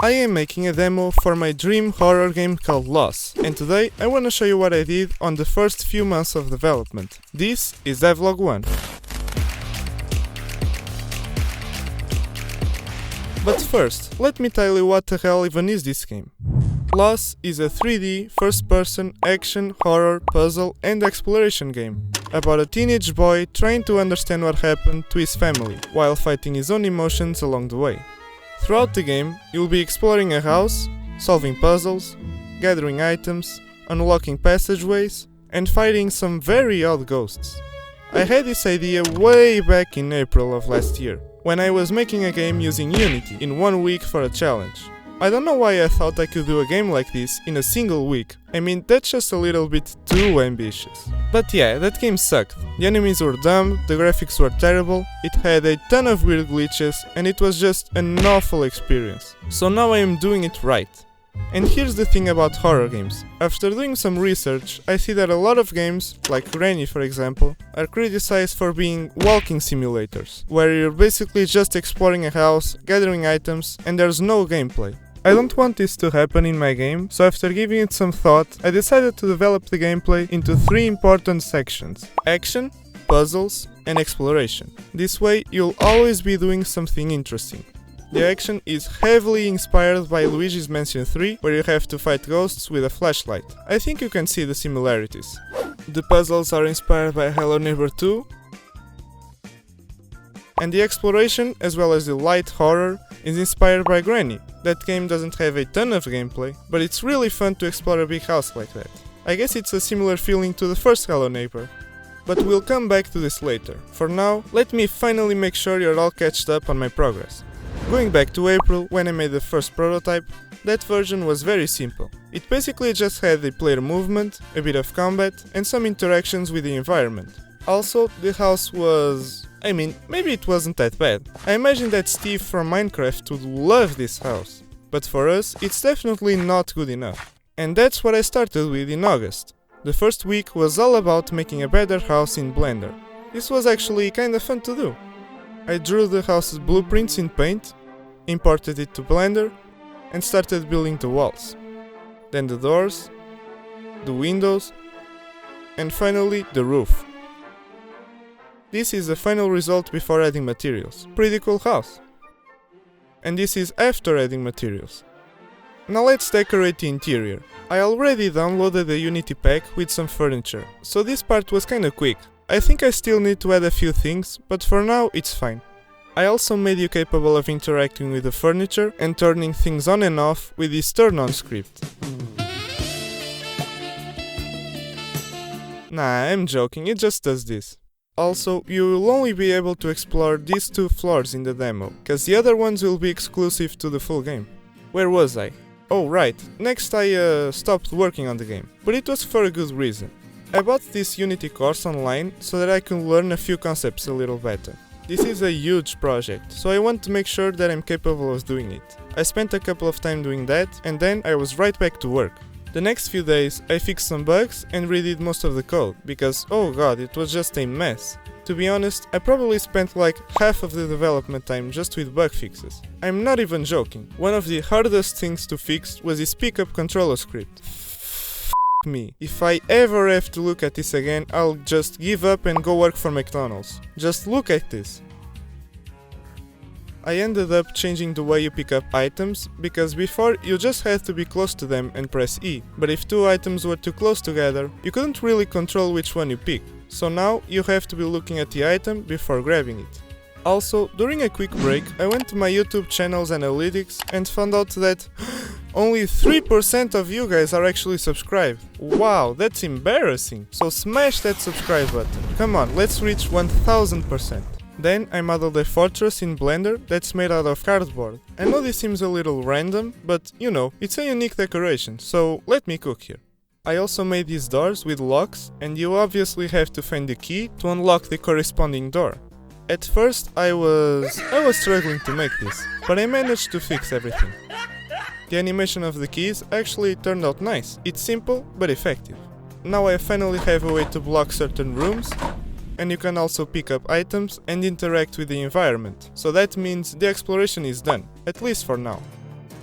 I am making a demo for my dream horror game called Loss, and today I want to show you what I did on the first few months of development. This is Devlog 1. But first, let me tell you what the hell even is this game. Loss is a 3D, first-person, action, horror, puzzle and exploration game about a teenage boy trying to understand what happened to his family while fighting his own emotions along the way. Throughout the game, you'll be exploring a house, solving puzzles, gathering items, unlocking passageways, and fighting some very odd ghosts. I had this idea way back in April of last year, when I was making a game using Unity in 1 week for a challenge. I don't know why I thought I could do a game like this in a single week. I mean, that's just a little bit too ambitious. But yeah, that game sucked. The enemies were dumb, the graphics were terrible, it had a ton of weird glitches, and it was just an awful experience. So now I am doing it right. And here's the thing about horror games. After doing some research, I see that a lot of games, like Granny for example, are criticized for being walking simulators, where you're basically just exploring a house, gathering items, and there's no gameplay. I don't want this to happen in my game, so after giving it some thought, I decided to develop the gameplay into 3 important sections: action, puzzles, and exploration. This way, you'll always be doing something interesting. The action is heavily inspired by Luigi's Mansion 3, where you have to fight ghosts with a flashlight. I think you can see the similarities. The puzzles are inspired by Hello Neighbor 2, and the exploration, as well as the light horror, is inspired by Granny. That game doesn't have a ton of gameplay, but it's really fun to explore a big house like that. I guess it's a similar feeling to the first Hello Neighbor, but we'll come back to this later. For now, let me finally make sure you're all catched up on my progress. Going back to April, when I made the first prototype, that version was very simple. It basically just had a player movement, a bit of combat, and some interactions with the environment. Also, the house was... maybe it wasn't that bad. I imagine that Steve from Minecraft would love this house. But for us, it's definitely not good enough. And that's what I started with in August. The first week was all about making a better house in Blender. This was actually kinda fun to do. I drew the house's blueprints in Paint, imported it to Blender, and started building the walls. Then the doors, the windows, and finally the roof. This is the final result before adding materials. Pretty cool house. And this is after adding materials. Now let's decorate the interior. I already downloaded the Unity pack with some furniture, so this part was kinda quick. I think I still need to add a few things, but for now it's fine. I also made you capable of interacting with the furniture and turning things on and off with this turn on script. Nah, I'm joking, it just does this. Also, you will only be able to explore these 2 floors in the demo, cause the other ones will be exclusive to the full game. Where was I? Oh right, next I stopped working on the game, but it was for a good reason. I bought this Unity course online so that I can learn a few concepts a little better. This is a huge project, so I want to make sure that I'm capable of doing it. I spent a couple of time doing that, and then I was right back to work. The next few days I fixed some bugs and redid most of the code, because oh god, it was just a mess. To be honest, I probably spent like half of the development time just with bug fixes. I'm not even joking. One of the hardest things to fix was this pickup controller script. Me. If I ever have to look at this again, I'll just give up and go work for McDonald's. Just look at this. I ended up changing the way you pick up items, because before you just had to be close to them and press E, but if 2 items were too close together, you couldn't really control which one you pick, so now you have to be looking at the item before grabbing it. Also, during a quick break, I went to my YouTube channel's analytics and found out that only 3% of you guys are actually subscribed. Wow, that's embarrassing. So smash that subscribe button. Come on, let's reach 1000%. Then I modeled a fortress in Blender that's made out of cardboard. I know this seems a little random, but you know, it's a unique decoration, so let me cook here. I also made these doors with locks, and you obviously have to find the key to unlock the corresponding door. At first I was struggling to make this, but I managed to fix everything. The animation of the keys actually turned out nice. It's simple but effective. Now I finally have a way to block certain rooms, and you can also pick up items and interact with the environment. So that means the exploration is done, at least for now.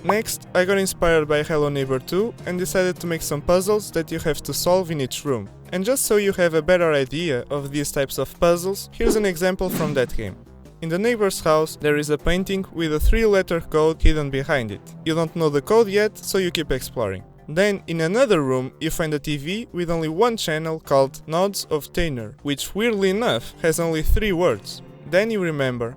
Next, I got inspired by Hello Neighbor 2 and decided to make some puzzles that you have to solve in each room. And just so you have a better idea of these types of puzzles, here's an example from that game. In the neighbor's house, there is a painting with a 3-letter code hidden behind it. You don't know the code yet, so you keep exploring. Then, in another room, you find a TV with only one channel called Nodes of Tanner, which weirdly enough has only 3 words. Then you remember,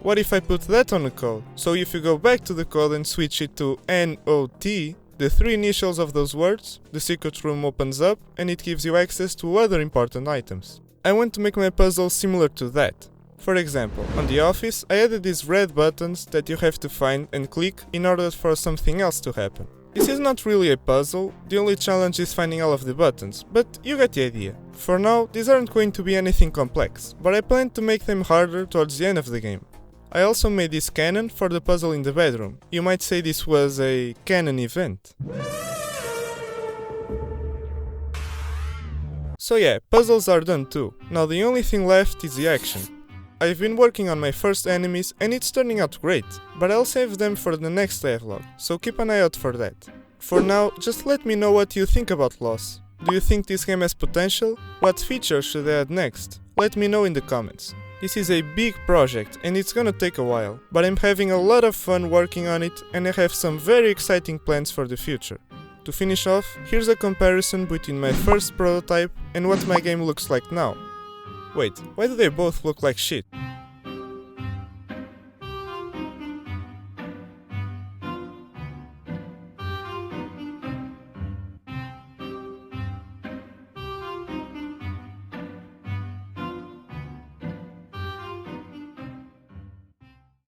what if I put that on a code? So if you go back to the code and switch it to NOT, the 3 initials of those words, the secret room opens up and it gives you access to other important items. I want to make my puzzle similar to that. For example, on The Office, I added these red buttons that you have to find and click in order for something else to happen. This is not really a puzzle, the only challenge is finding all of the buttons, but you get the idea. For now, these aren't going to be anything complex, but I plan to make them harder towards the end of the game. I also made this cannon for the puzzle in the bedroom. You might say this was a canon event. So yeah, puzzles are done too. Now the only thing left is the action. I've been working on my first enemies and it's turning out great, but I'll save them for the next devlog, so keep an eye out for that. For now, just let me know what you think about Loss. Do you think this game has potential? What features should I add next? Let me know in the comments. This is a big project and it's gonna take a while, but I'm having a lot of fun working on it and I have some very exciting plans for the future. To finish off, here's a comparison between my first prototype and what my game looks like now. Wait, why do they both look like shit?